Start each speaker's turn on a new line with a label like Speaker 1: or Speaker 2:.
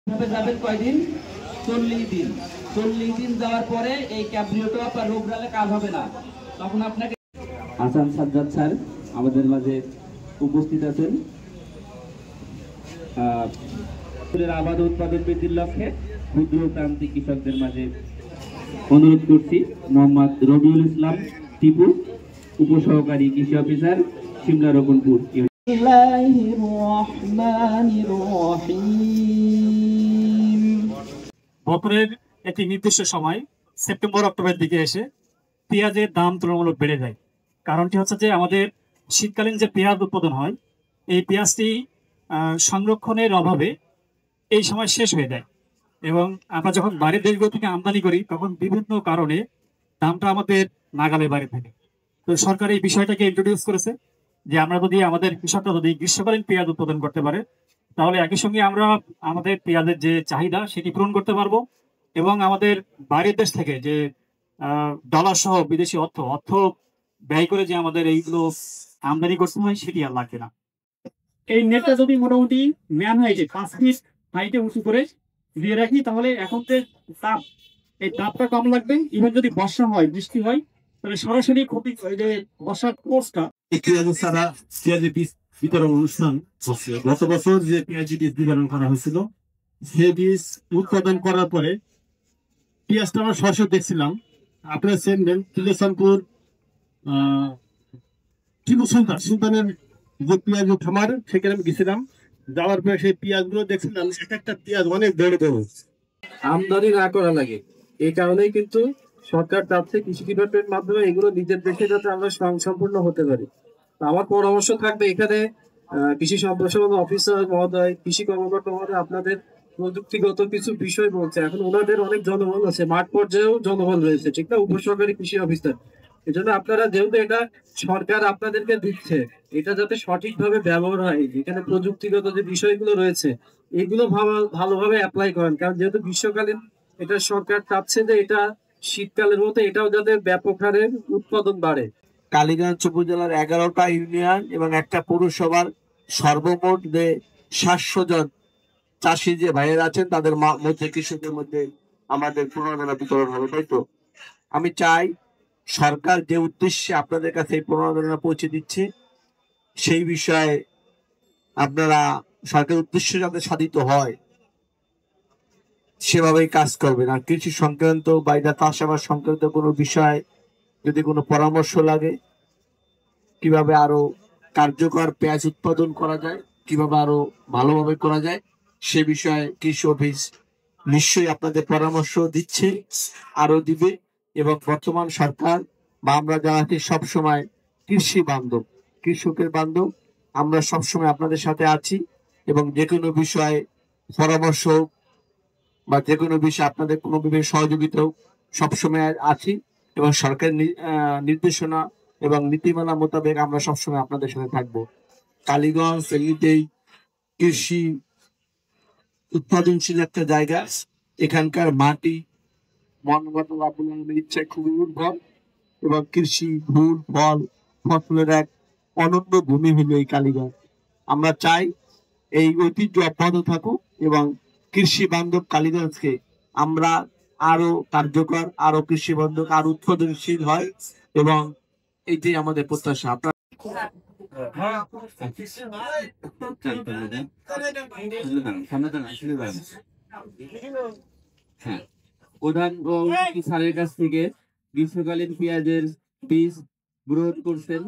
Speaker 1: যাবেন কয়দিন? 40 দিন। 40 দিন যাওয়ার পরে এই ক্যাব্রিওটো আপনার রোগরালে কাজ হবে না, তখন আপনাকে হাসান সাজ্জাদ স্যার আমাদের মাঝে উপস্থিত আছেন। আবাদ উৎপাদন বৃদ্ধির লক্ষ্যে ক্ষুদ্র প্রান্তিক কৃষকদের মাঝে অনুরোধ করছি মোহাম্মদ রবিউল ইসলাম টিপু, উপসহকারী কৃষি অফিসার, সিমলা রকনপুর।
Speaker 2: বছরের একটি নির্দিষ্ট সময় সেপ্টেম্বর অক্টোবরের দিকে এসে পেঁয়াজের দাম তুলনামূলক বেড়ে যায়। কারণটি হচ্ছে যে আমাদের শীতকালীন যে পেঁয়াজ উৎপাদন হয়, এই পেঁয়াজটি সংরক্ষণের অভাবে এই সময় শেষ হয়ে যায়, এবং আমরা যখন বাইরের দেশগুলো থেকে আমদানি করি তখন বিভিন্ন কারণে দামটা আমাদের নাগালের বাইরে থাকে। তো সরকার এই বিষয়টাকে ইন্ট্রোডিউস করেছে যে আমরা যদি আমাদের কৃষকরা যদি গ্রীষ্মকালীন পেঁয়াজ উৎপাদন করতে পারে, তাহলে একই সঙ্গে আমরা আমাদের পেঁয়াজের যে চাহিদা সেটি পূরণ করতে পারবো, এবং আমাদের বাইরের দেশ থেকে যে ডলার সহ বিদেশি অর্থ ব্যয় করে যে আমাদের এইগুলো আমদানি করতে হয় সেটি আর লাগবে না। এই নেটটা যদি মোটামুটি ম্যান হাইটে 5 ফিট হাইটে উঁচু করে দিয়ে রাখি, তাহলে এখন যে তাপ, এই তাপটা কম লাগবে। ইভেন যদি বর্ষা হয়, বৃষ্টি হয়, তাহলে সরাসরি ক্ষতি যে বর্ষার কোর্সটা
Speaker 3: পেঁয়াজের বীজ বিতরণ অনুষ্ঠান গত বছর যে পেঁয়াজের বীজ বিতরণ করা হয়েছিল, সে বীজ উৎপাদন করার পরে পেঁয়াজটা আমরা সরাসরি দেখছিলাম। আপনারা চেনবেন তিলেশানপুর টিপু সুলতানের যে পেঁয়াজ খামার, সেখানে আমি গেছিলাম। যাওয়ার পরে সেই পেঁয়াজগুলো দেখছিলাম, এক একটা পেঁয়াজ অনেক বড় বড়।
Speaker 4: আমদানি না করা লাগে, এই কারণেই কিন্তু সরকার চাচ্ছে কৃষি ডিপার্টমেন্টের মাধ্যমে এগুলো নিজের দেশে যাতে আমরা স্বয়ংসম্পূর্ণ হতে পারি। আমার পরামর্শ থাকবে এখানে কৃষি সম্প্রসারণ অফিসার মহোদয়, কৃষি কর্মকর্তা মহোদয় আপনাদের প্রযুক্তিগত কিছু বিষয় বলছে। এখন ওনাদের অনেক জনবল আছে, মাঠ পর্যায়েও জনবল রয়েছে, ঠিক না, উপসহকারী কৃষি অফিসার। এই জন্য আপনারা যেহেতু এটা সরকার আপনাদেরকে দিচ্ছে, এটা যাতে সঠিকভাবে ব্যবহার হয়, এখানে প্রযুক্তিগত যে বিষয়গুলো রয়েছে এগুলো ভালোভাবে অ্যাপ্লাই করেন। কারণ যেহেতু গ্রীষ্মকালীন, এটা সরকার চাচ্ছে যে এটা শীতকালের মতো এটাও যাতে ব্যাপক হারে উৎপাদন বাড়ে।
Speaker 5: কালীগঞ্জ উপজেলার 11টা ইউনিয়ন এবং একটা পৌরসভার সর্বমোট 700 জন চাষি যে ভাইয়েরা আছেন, তাদের মধ্যে কৃষকদের মধ্যে আমাদের প্রণোদনা বিতরণ হবে, তাই তো? আমি চাই সরকার যে উদ্দেশ্যে আপনাদের কাছে এই প্রণোদনা পৌঁছে দিচ্ছে, সেই বিষয়ে আপনারা সরকারের উদ্দেশ্য যাতে সাধিত হয় সেভাবেই কাজ করবেন। আর কৃষি সংক্রান্ত বা চাষাবাদ সংক্রান্ত কোনো বিষয় যদি কোনো পরামর্শ লাগে, কিভাবে আরো কার্যকর পেঁয়াজ উৎপাদন করা যায়, কিভাবে আরো ভালোভাবে করা যায়, সে বিষয়ে কৃষি অফিস নিশ্চয়ই আপনাদের পরামর্শ দিচ্ছে, আরো দিবে। এবং বর্তমান সরকার বা আমরা যারা আছি সবসময় কৃষি বান্ধব, কৃষকের বান্ধব, আমরা সবসময় আপনাদের সাথে আছি, এবং যে কোনো বিষয়ে পরামর্শ বা যে কোনো বিষয়ে আপনাদের কোনো বিষয়ে সহযোগিতা সবসময় আছি, এবং সরকারের নির্দেশনা এবং নীতিমালা মোতাবেক আমরা সবসময় আপনাদের সাথে থাকবো। কালীগঞ্জ এমনিতেই কৃষি উৎপাদনশীল একটা জায়গা, এখানকার মাটি মনগত ইচ্ছায় খুবই উর্বর, এবং কৃষি, ফুল, ফল, ফসলের এক অনন্য ভূমি হলো এই কালীগঞ্জ। আমরা চাই এই ঐতিহ্য অব্যাহত থাকুক, এবং কৃষি বান্ধব কালীগঞ্জকে আমরা আরো কার্যকর, আরো কৃষি বান্ধব, আরো উৎপাদনশীল হয়, এবং এইটাই আমাদের প্রত্যাশা। আপনার
Speaker 1: প্রধান স্যারের কাছ থেকে গ্রীষ্মকালীন পেঁয়াজের বীজ গ্রহণ করছেন।